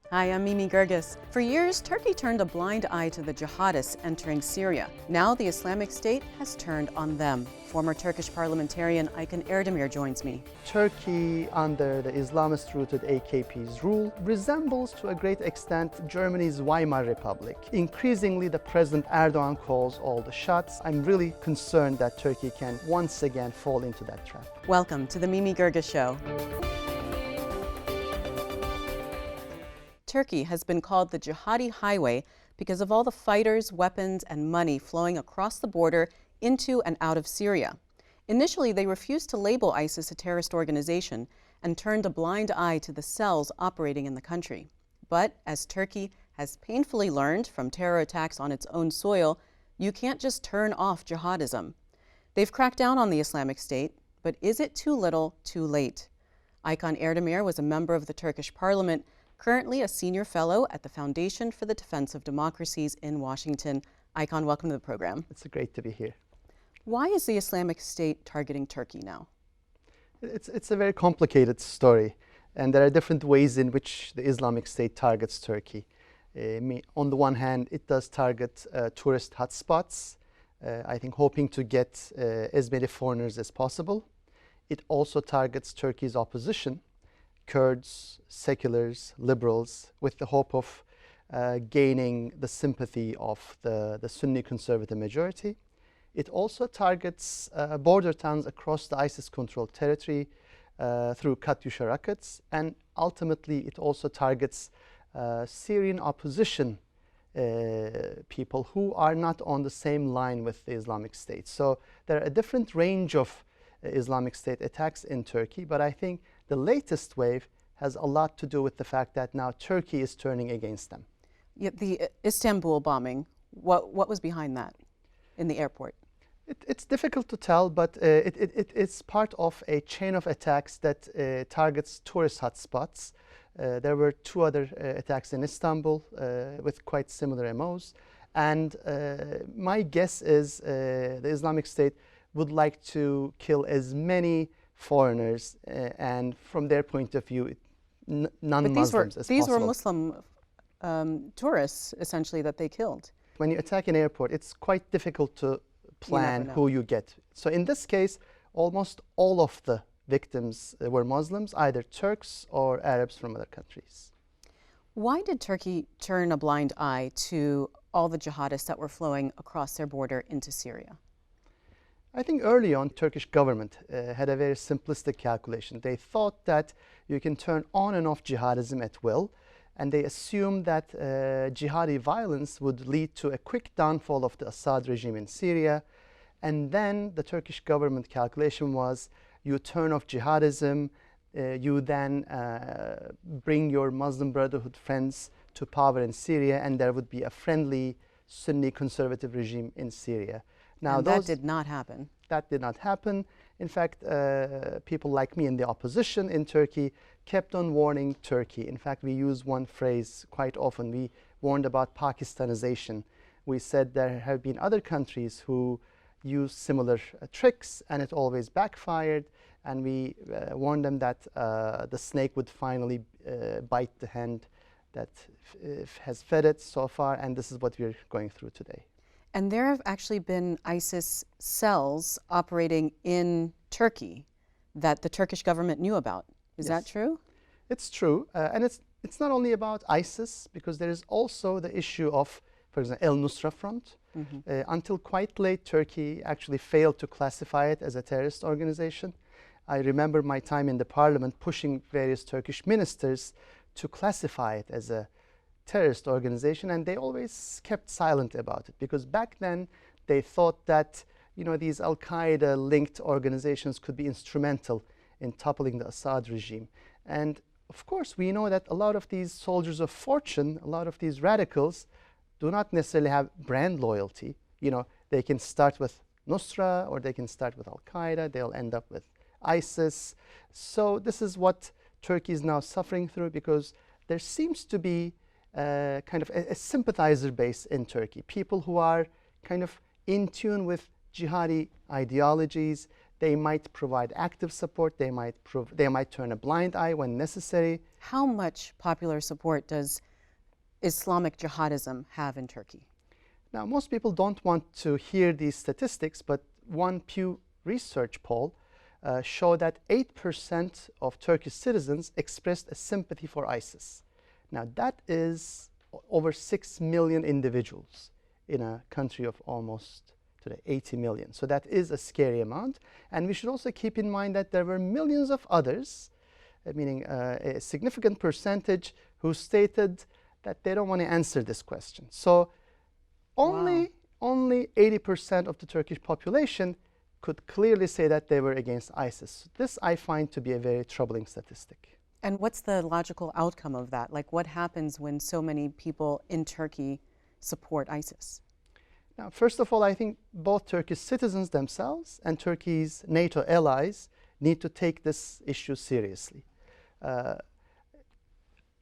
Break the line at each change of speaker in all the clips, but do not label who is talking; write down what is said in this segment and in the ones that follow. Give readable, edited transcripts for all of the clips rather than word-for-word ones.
Hi, I'm Mimi Geerges. For years, Turkey turned a blind eye to the jihadists entering Syria. Now the Islamic State has turned on them. Former Turkish parliamentarian Aykan Erdemir joins me.
Turkey, under the Islamist-rooted AKP's rule, resembles to a great extent Germany's Weimar Republic. Increasingly, the President Erdogan calls all the shots. I'm really concerned that Turkey can once again fall into that trap.
Welcome to the Mimi Geerges Show. Turkey has been called the jihadi highway because of all the fighters, weapons, and money flowing across the border into and out of Syria. Initially, they refused to label ISIS a terrorist organization and turned a blind eye to the cells operating in the country. But as Turkey has painfully learned from terror attacks on its own soil, you can't just turn off jihadism. They've cracked down on the Islamic State, but is it too little, too late? Aykan Erdemir was a member of the Turkish parliament, currently a senior fellow at the Foundation for the Defense of Democracies in Washington. Aykan, welcome to the program.
It's great to be here.
Why is the Islamic State targeting Turkey now?
It's a very complicated story, and there are different ways in which the Islamic State targets Turkey. On the one hand, it does target tourist hotspots, I think hoping to get as many foreigners as possible. It also targets Turkey's opposition, Kurds, seculars, liberals, with the hope of gaining the sympathy of the Sunni conservative majority. It also targets border towns across the ISIS-controlled territory through Katyusha rockets, and ultimately it also targets Syrian opposition people who are not on the same line with the Islamic State. So there are a different range of Islamic State attacks in Turkey, but I think the latest wave has a lot to do with the fact that now Turkey is turning against them.
Yet the Istanbul bombing, what was behind that in the airport?
It's difficult to tell, but it's part of a chain of attacks that targets tourist hotspots. There were two other attacks in Istanbul with quite similar MOs. And my guess is the Islamic State would like to kill as many foreigners and from their point of view, non-Muslims as possible.
These were Muslim tourists, essentially, that they killed.
When you attack an airport, it's quite difficult to plan who you get. So in this case, almost all of the victims were Muslims, either Turks or Arabs from other countries.
Why did Turkey turn a blind eye to all the jihadists that were flowing across their border into Syria?
I think early on, Turkish government had a very simplistic calculation. They thought that you can turn on and off jihadism at will, and they assumed that jihadi violence would lead to a quick downfall of the Assad regime in Syria. And then the Turkish government calculation was you turn off jihadism, you then bring your Muslim Brotherhood friends to power in Syria, and there would be a friendly Sunni conservative regime in Syria.
Now, that did not happen.
That did not happen. In fact, people like me in the opposition in Turkey kept on warning Turkey. In fact, we use one phrase quite often. We warned about Pakistanization. We said there have been other countries who used similar tricks, and it always backfired. And we warned them that the snake would finally bite the hand that has fed it so far, and this is what we're going through today.
And there have actually been ISIS cells operating in Turkey that the Turkish government knew about. Is that true?
It's true. And it's not only about ISIS, because there is also the issue of, for example, al-Nusra Front. Until quite late, Turkey actually failed to classify it as a terrorist organization. I remember my time in the parliament pushing various Turkish ministers to classify it as a terrorist organization, and they always kept silent about it, because back then they thought that these Al-Qaeda linked organizations could be instrumental in toppling the Assad regime. And of course we know that a lot of these soldiers of fortune, a lot of these radicals, do not necessarily have brand loyalty. They can start with Nusra or they can start with Al-Qaeda, they'll end up with ISIS. So this is what Turkey is now suffering through, because there seems to be kind of a sympathizer base in Turkey, people who are kind of in tune with jihadi ideologies. They might provide active support, they might turn a blind eye when necessary.
How much popular support does Islamic jihadism have in Turkey?
Now, most people don't want to hear these statistics, but one Pew Research poll showed that 8% of Turkish citizens expressed a sympathy for ISIS. Now, that is over 6 million individuals in a country of almost today 80 million. So that is a scary amount. And we should also keep in mind that there were millions of others, meaning a significant percentage, who stated that they don't want to answer this question. So only 80% of the Turkish population could clearly say that they were against ISIS. This I find to be a very troubling statistic.
And what's the logical outcome of that? Like, what happens when so many people in Turkey support ISIS?
Now, first of all, I think both Turkish citizens themselves and Turkey's NATO allies need to take this issue seriously.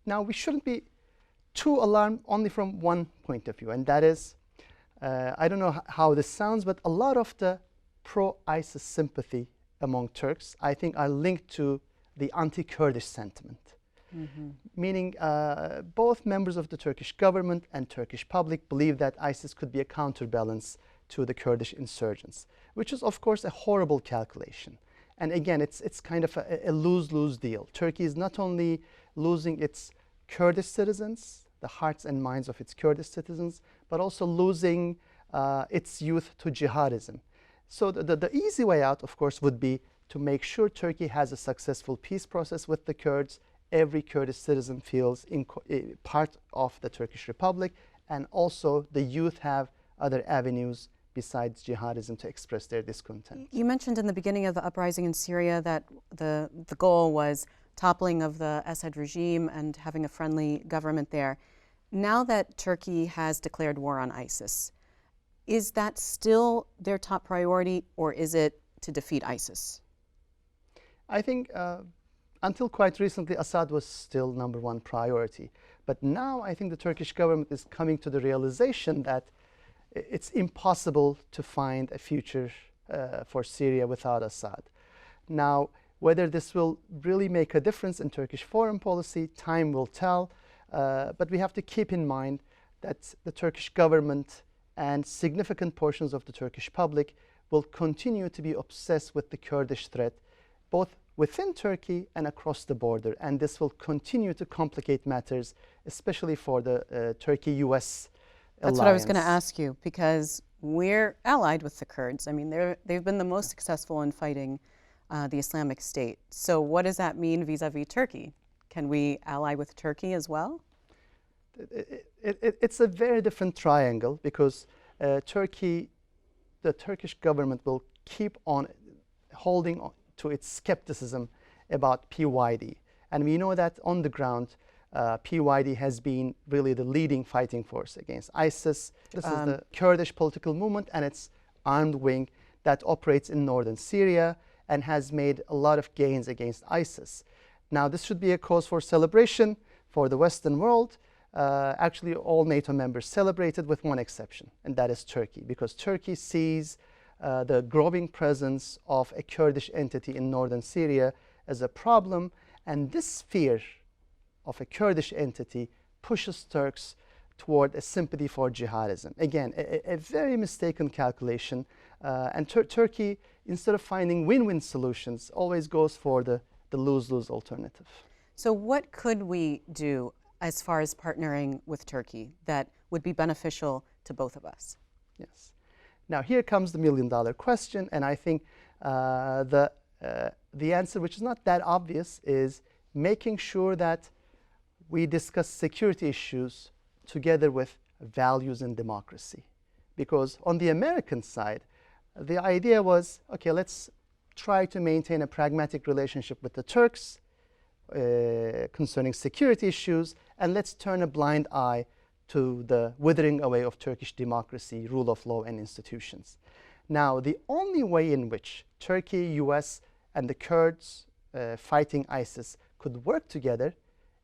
Now, we shouldn't be too alarmed only from one point of view, and that is, I don't know how this sounds, but a lot of the pro-ISIS sympathy among Turks, I think, are linked to the anti-Kurdish sentiment. Meaning both members of the Turkish government and Turkish public believe that ISIS could be a counterbalance to the Kurdish insurgents, which is, of course, a horrible calculation. And again, it's kind of a lose-lose deal. Turkey is not only losing its Kurdish citizens, the hearts and minds of its Kurdish citizens, but also losing its youth to jihadism. So the easy way out, of course, would be to make sure Turkey has a successful peace process with the Kurds. Every Kurdish citizen feels part of the Turkish Republic, and also the youth have other avenues besides jihadism to express their discontent.
You mentioned in the beginning of the uprising in Syria that the goal was toppling of the Assad regime and having a friendly government there. Now that Turkey has declared war on ISIS, is that still their top priority, or is it to defeat ISIS?
I think until quite recently, Assad was still #1 priority. But now I think the Turkish government is coming to the realization that it's impossible to find a future for Syria without Assad. Now, whether this will really make a difference in Turkish foreign policy, time will tell. But we have to keep in mind that the Turkish government and significant portions of the Turkish public will continue to be obsessed with the Kurdish threat, both within Turkey and across the border. And this will continue to complicate matters, especially for the Turkey-US alliance.
That's what I was going to ask you, because we're allied with the Kurds. I mean, they've been the most successful in fighting the Islamic State. So what does that mean vis-a-vis Turkey? Can we ally with Turkey as well?
It's a very different triangle, because Turkey, the Turkish government will keep on holding on to its skepticism about PYD. And we know that on the ground, PYD has been really the leading fighting force against ISIS. This is the Kurdish political movement and its armed wing that operates in northern Syria and has made a lot of gains against ISIS. Now, this should be a cause for celebration for the Western world. Actually, all NATO members celebrated with one exception, and that is Turkey, because Turkey sees the growing presence of a Kurdish entity in northern Syria as a problem, and this fear of a Kurdish entity pushes Turks toward a sympathy for jihadism. Again, a very mistaken calculation, and Turkey, instead of finding win-win solutions, always goes for the lose-lose alternative.
So what could we do as far as partnering with Turkey that would be beneficial to both of us?
Yes. Now, here comes the million-dollar question, and I think the answer, which is not that obvious, is making sure that we discuss security issues together with values and democracy. Because on the American side, the idea was, okay, let's try to maintain a pragmatic relationship with the Turks concerning security issues, and let's turn a blind eye to the withering away of Turkish democracy, rule of law, and institutions. Now, the only way in which Turkey, US, and the Kurds fighting ISIS could work together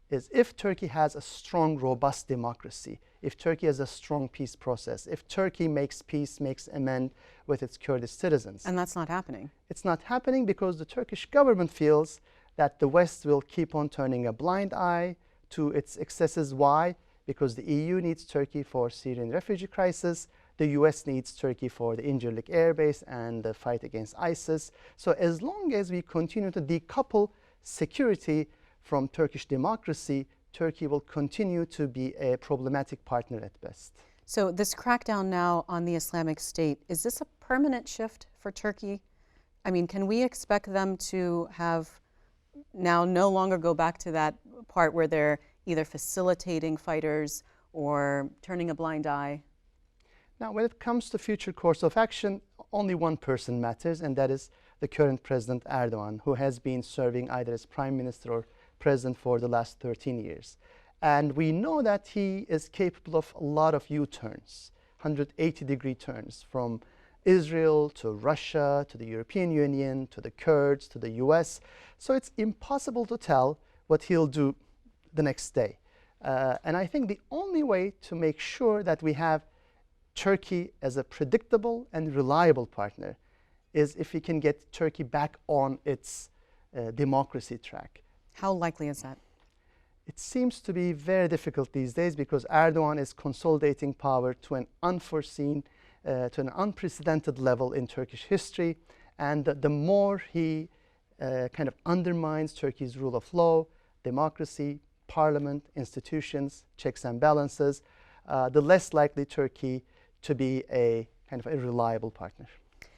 is if Turkey has a strong, robust democracy, if Turkey has a strong peace process, if Turkey makes peace, makes amends with its Kurdish citizens.
And that's not happening.
It's not happening because the Turkish government feels that the West will keep on turning a blind eye to its excesses. Why? Because the EU needs Turkey for Syrian refugee crisis. The US needs Turkey for the Incirlik air base and the fight against ISIS. So as long as we continue to decouple security from Turkish democracy, Turkey will continue to be a problematic partner at best.
So this crackdown now on the Islamic State, is this a permanent shift for Turkey? I mean, can we expect them to have now no longer go back to that part where they're either facilitating fighters or turning a blind eye?
Now, when it comes to future course of action, only one person matters, and that is the current President Erdogan, who has been serving either as Prime Minister or President for the last 13 years. And we know that he is capable of a lot of U-turns, 180-degree turns, from Israel to Russia to the European Union to the Kurds to the US. So it's impossible to tell what he'll do the next day. And I think the only way to make sure that we have Turkey as a predictable and reliable partner is if we can get Turkey back on its democracy track.
How likely is that?
It seems to be very difficult these days because Erdogan is consolidating power to an unforeseen, to an unprecedented level in Turkish history. And the more he kind of undermines Turkey's rule of law, democracy, parliament, institutions, checks and balances, the less likely Turkey to be a kind of a reliable partner.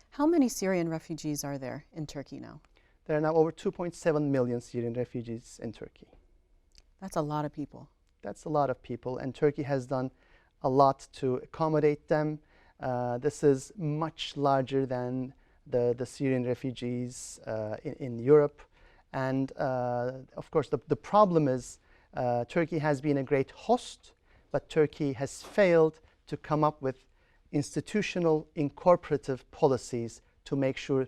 How many Syrian refugees are there in Turkey now?
There are now over 2.7 million Syrian refugees in Turkey.
That's a lot of people.
That's a lot of people, and Turkey has done a lot to accommodate them. This is much larger than the Syrian refugees in Europe. And of course, the problem is Turkey has been a great host, but Turkey has failed to come up with institutional incorporative policies to make sure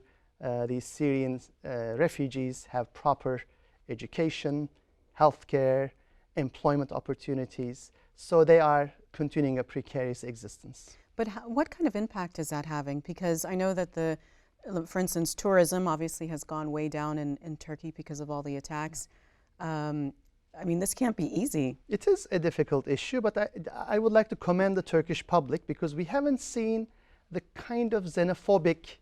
these Syrian refugees have proper education, healthcare, employment opportunities, so they are continuing a precarious existence.
But what kind of impact is that having? Because I know that for instance, tourism obviously has gone way down in Turkey because of all the attacks. I mean, this can't be easy.
It is a difficult issue, but I would like to commend the Turkish public because we haven't seen the kind of xenophobic,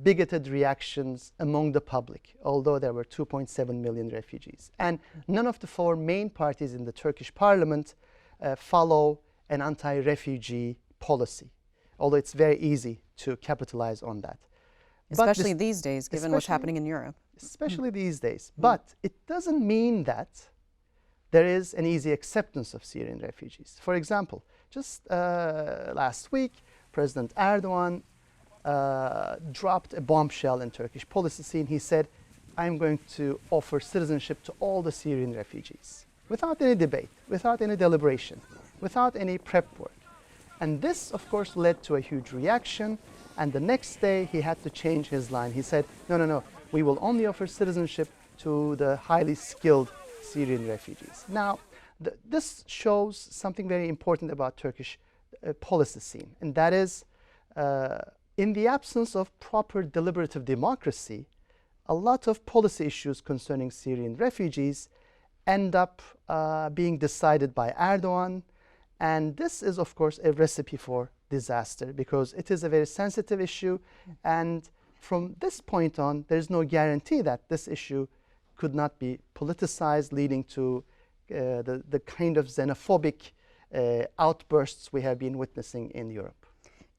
bigoted reactions among the public, although there were 2.7 million refugees. And none of the four main parties in the Turkish parliament follow an anti-refugee policy, although it's very easy to capitalize on that.
Especially these days, given what's happening in Europe.
Especially these days. But it doesn't mean that there is an easy acceptance of Syrian refugees. For example, just last week, President Erdogan dropped a bombshell in Turkish policy scene. He said, I'm going to offer citizenship to all the Syrian refugees, without any debate, without any deliberation, without any prep work. And this, of course, led to a huge reaction. And the next day, he had to change his line. He said, no, we will only offer citizenship to the highly skilled Syrian refugees. Now, this shows something very important about Turkish policy scene, and that is, in the absence of proper deliberative democracy, a lot of policy issues concerning Syrian refugees end up being decided by Erdogan. And this is, of course, a recipe for disaster because it is a very sensitive issue. And from this point on, there's no guarantee that this issue could not be politicized, leading to the kind of xenophobic outbursts we have been witnessing in Europe.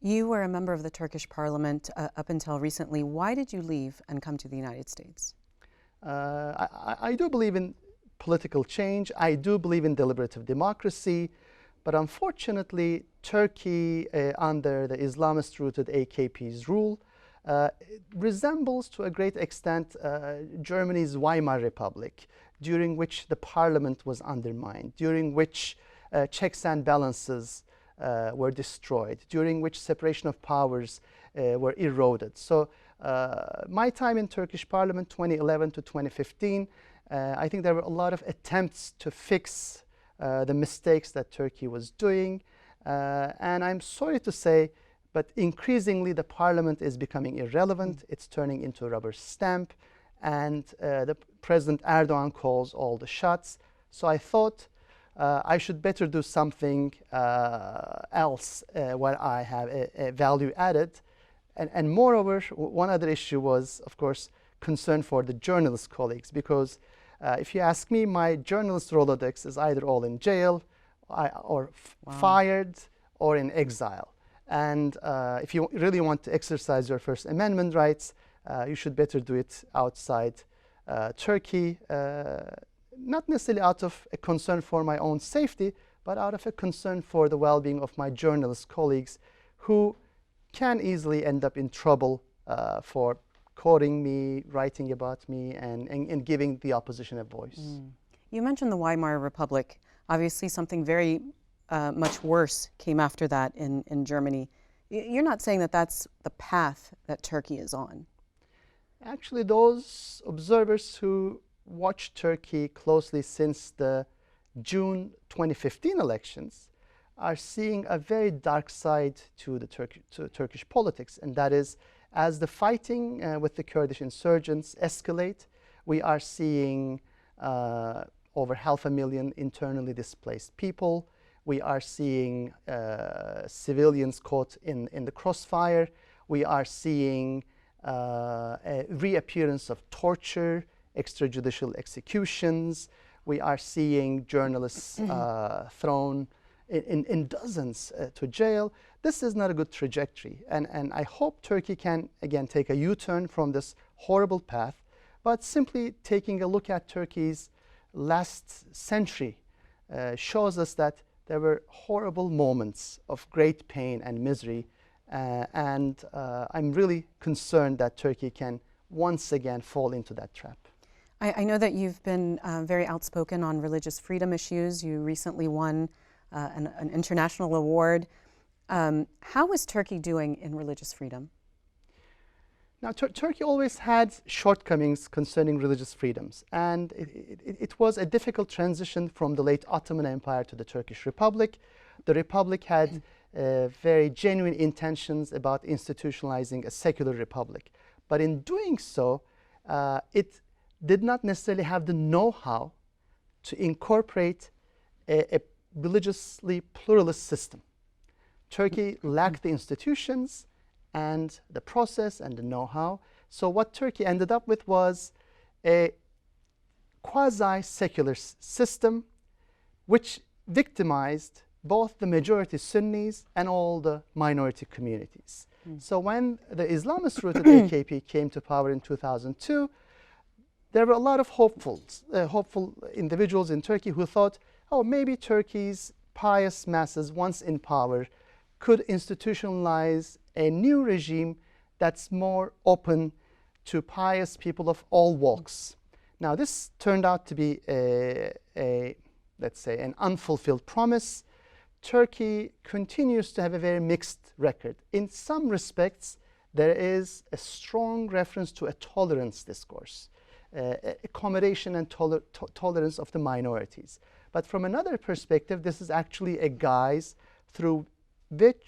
You were a member of the Turkish parliament up until recently. Why did you leave and come to the United States?
I do believe in political change. I do believe in deliberative democracy. But unfortunately, Turkey, under the Islamist-rooted AKP's rule, resembles to a great extent Germany's Weimar Republic, during which the parliament was undermined, during which checks and balances were destroyed, during which separation of powers were eroded. So my time in Turkish parliament, 2011 to 2015, I think there were a lot of attempts to fix the mistakes that Turkey was doing. And I'm sorry to say, but increasingly the parliament is becoming irrelevant. It's turning into a rubber stamp. and the President Erdogan calls all the shots. So I thought I should better do something else where I have a value added. And moreover, one other issue was, of course, concern for the journalist colleagues, because if you ask me, my journalist Rolodex is either all in jail or fired or in exile. And if you really want to exercise your First Amendment rights, you should better do it outside Turkey, not necessarily out of a concern for my own safety, but out of a concern for the well-being of my journalist colleagues, who can easily end up in trouble for quoting me, writing about me, and giving the opposition a voice.
You mentioned the Weimar Republic. Obviously, something very much worse came after that in Germany. You're not saying that that's the path that Turkey is on.
Actually, those observers who watched Turkey closely since the June 2015 elections are seeing a very dark side to the Turkish politics, and that is, as the fighting with the Kurdish insurgents escalate, we are seeing over 500,000 internally displaced people. We are seeing civilians caught in the crossfire. We are seeing a reappearance of torture, extrajudicial executions. We are seeing journalists thrown in dozens to jail. This is not a good trajectory, and I hope Turkey can again take a U-turn from this horrible path. But simply taking a look at Turkey's last century shows us that there were horrible moments of great pain and misery, and I'm really concerned that Turkey can once again fall into that trap.
I know that you've been very outspoken on religious freedom issues. You recently won an international award. How is Turkey doing in religious freedom?
Now, Turkey always had shortcomings concerning religious freedoms, and it was a difficult transition from the late Ottoman Empire to the Turkish Republic. The Republic had very genuine intentions about institutionalizing a secular republic, but in doing so, it did not necessarily have the know-how to incorporate a religiously pluralist system. Turkey lacked the institutions and the process and the know-how. So what Turkey ended up with was a quasi-secular system which victimized both the majority Sunnis and all the minority communities. So when the Islamist-rooted AKP came to power in 2002, there were a lot of hopeful individuals in Turkey who thought, oh, maybe Turkey's pious masses, once in power, could institutionalize a new regime that's more open to pious people of all walks. Now, this turned out to be let's say, an unfulfilled promise. Turkey continues to have a very mixed record. In some respects, there is a strong reference to a tolerance discourse, accommodation and tolerance of the minorities. But from another perspective, this is actually a guise through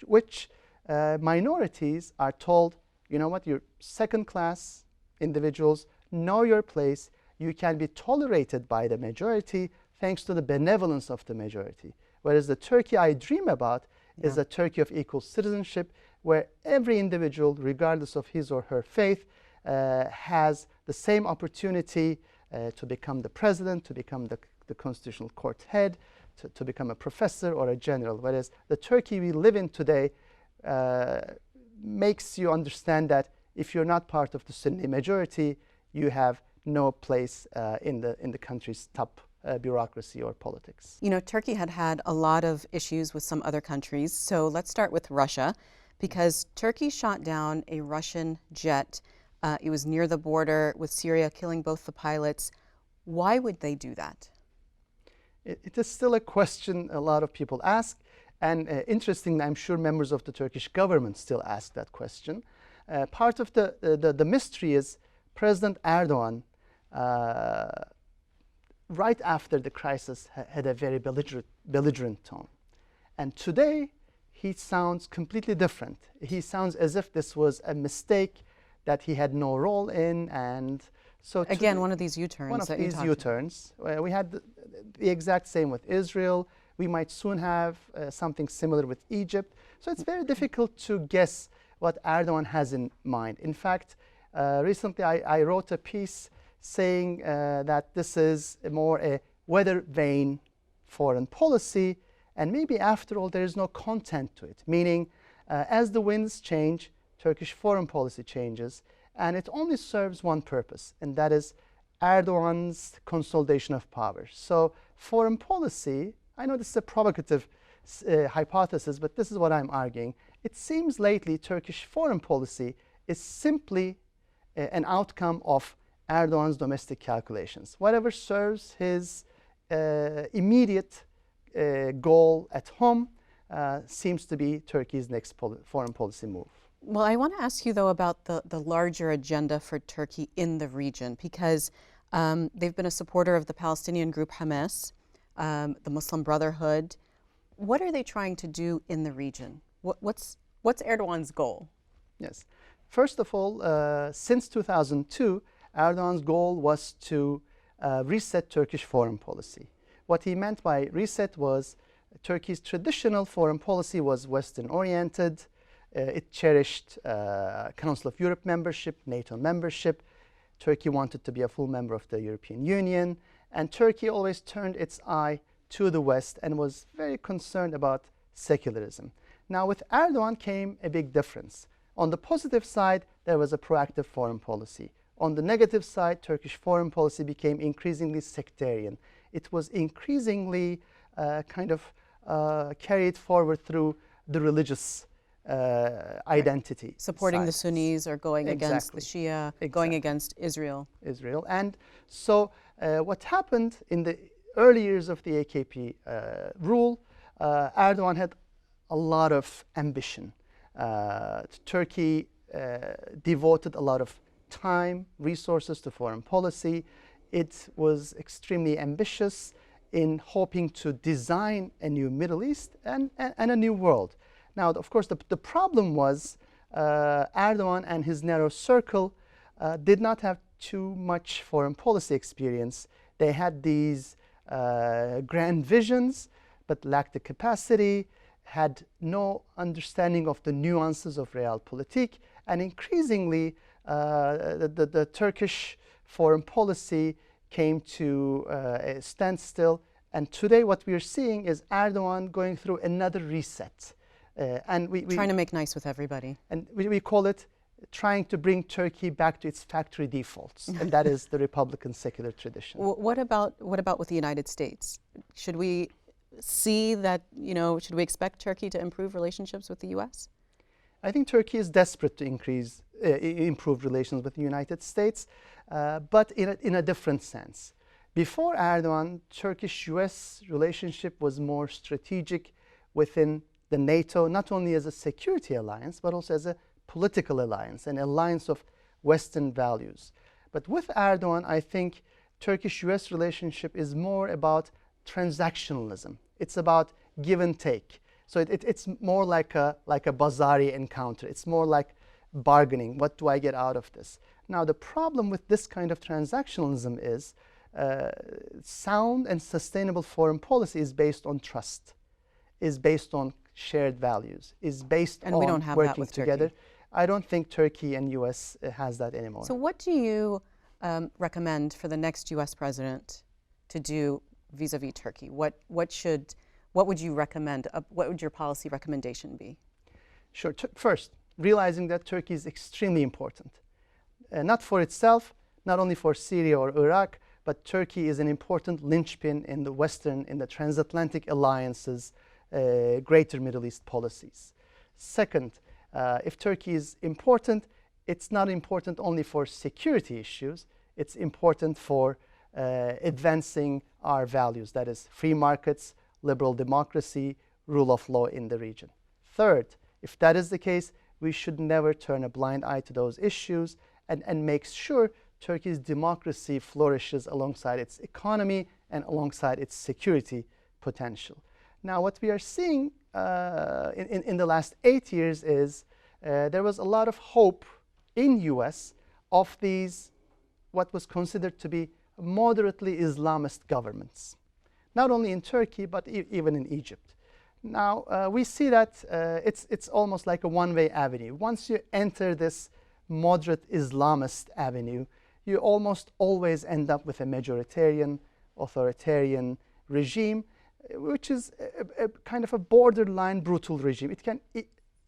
which minorities are told, you know what, you're second-class individuals, know your place, you can be tolerated by the majority thanks to the benevolence of the majority. Whereas the Turkey I dream about is a Turkey of equal citizenship, where every individual, regardless of his or her faith, has the same opportunity to become the president, to become the constitutional court head, to become a professor or a general. Whereas the Turkey we live in today makes you understand that if you're not part of the Sunni majority, you have no place in the country's top bureaucracy or politics.
You know, Turkey had a lot of issues with some other countries. So let's start with Russia, because Turkey shot down a Russian jet. It was near the border with Syria, killing both the pilots. Why would they do that?
It is still a question a lot of people ask, and interestingly, I'm sure members of the Turkish government still ask that question. Part of the mystery is President Erdogan, right after the crisis, had a very belligerent tone. And today, he sounds completely different. He sounds as if this was a mistake that he had no role in, and So
Again, one of these U-turns
one of
that you
these
talked about.
U-turns. We had the exact same with Israel. We might soon have something similar with Egypt. So it's very difficult to guess what Erdogan has in mind. In fact, recently I wrote a piece saying that this is more a weather vane foreign policy, and maybe after all there is no content to it, meaning as the winds change, Turkish foreign policy changes, and it only serves one purpose, and that is Erdogan's consolidation of power. So foreign policy, I know this is a provocative hypothesis, but this is what I'm arguing. It seems lately Turkish foreign policy is simply an outcome of Erdogan's domestic calculations. Whatever serves his immediate goal at home seems to be Turkey's next foreign policy move.
Well, I want to ask you, though, about the larger agenda for Turkey in the region, because they've been a supporter of the Palestinian group Hamas, the Muslim Brotherhood. What are they trying to do in the region? What's Erdogan's goal?
Yes. First of all, since 2002, Erdogan's goal was to reset Turkish foreign policy. What he meant by reset was Turkey's traditional foreign policy was Western-oriented. It cherished Council of Europe membership, NATO membership. Turkey wanted to be a full member of the European Union. And Turkey always turned its eye to the West and was very concerned about secularism. Now, with Erdogan came a big difference. On the positive side, there was a proactive foreign policy. On the negative side, Turkish foreign policy became increasingly sectarian. It was increasingly carried forward through the religious identity.
Supporting the
sides.
Sunnis or going against the
Exactly.
Shia, going against Israel.
And so what happened in the early years of the AKP rule, Erdogan had a lot of ambition. Turkey devoted a lot of time, resources to foreign policy. It was extremely ambitious in hoping to design a new Middle East and a new world. Now, of course, the problem was Erdogan and his narrow circle did not have too much foreign policy experience. They had these grand visions, but lacked the capacity, had no understanding of the nuances of realpolitik, and increasingly the Turkish foreign policy came to a standstill. And today what we are seeing is Erdogan going through another reset. And
trying to make nice with everybody.
And we call it trying to bring Turkey back to its factory defaults, and that is the Republican secular tradition.
What about with the United States? Should we see that, should we expect Turkey to improve relationships with the U.S.?
I think Turkey is desperate to improve relations with the United States, but in a different sense. Before Erdogan, Turkish-U.S. relationship was more strategic within the NATO, not only as a security alliance, but also as a political alliance, an alliance of Western values. But with Erdogan, I think Turkish-U.S. relationship is more about transactionalism. It's about give and take. So it's more like a Bazari encounter. It's more like bargaining. What do I get out of this? Now, the problem with this kind of transactionalism is sound and sustainable foreign policy is based on trust, is based on shared values, is based on
we don't have
working
that with
together.
Turkey.
I don't think Turkey and U.S. has that anymore.
So what do you recommend for the next U.S. president to do vis-a-vis Turkey? What would you recommend? What would your policy recommendation be?
Sure. First, realizing that Turkey is extremely important, not for itself, not only for Syria or Iraq, but Turkey is an important linchpin in the transatlantic alliances, greater Middle East policies. Second, if Turkey is important, it's not important only for security issues, it's important for advancing our values, that is free markets, liberal democracy, rule of law in the region. Third, if that is the case, we should never turn a blind eye to those issues and make sure Turkey's democracy flourishes alongside its economy and alongside its security potential. Now, what we are seeing in the last 8 years is there was a lot of hope in U.S. of these what was considered to be moderately Islamist governments, not only in Turkey, but even in Egypt. Now, we see that it's almost like a one-way avenue. Once you enter this moderate Islamist avenue, you almost always end up with a majoritarian, authoritarian regime, which is a kind of a borderline brutal regime. It can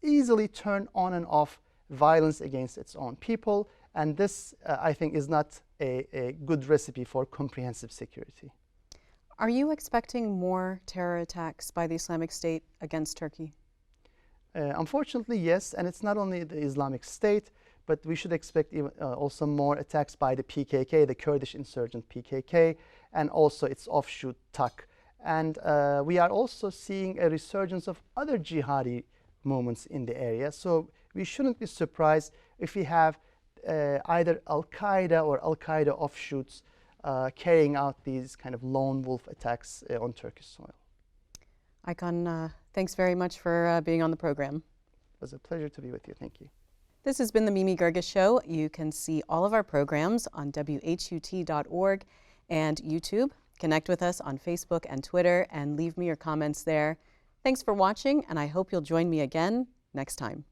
easily turn on and off violence against its own people, and this, I think, is not a good recipe for comprehensive security.
Are you expecting more terror attacks by the Islamic State against Turkey?
Unfortunately, yes, and it's not only the Islamic State, but we should expect even, also more attacks by the PKK, the Kurdish insurgent PKK, and also its offshoot TAK. And we are also seeing a resurgence of other jihadi movements in the area. So we shouldn't be surprised if we have either Al-Qaeda or Al-Qaeda offshoots carrying out these kind of lone wolf attacks on Turkish soil.
Aykan, thanks very much for being on the program.
It was a pleasure to be with you. Thank you.
This has been the Mimi Geerges Show. You can see all of our programs on WHUT.org and YouTube. Connect with us on Facebook and Twitter and leave me your comments there. Thanks for watching, and I hope you'll join me again next time.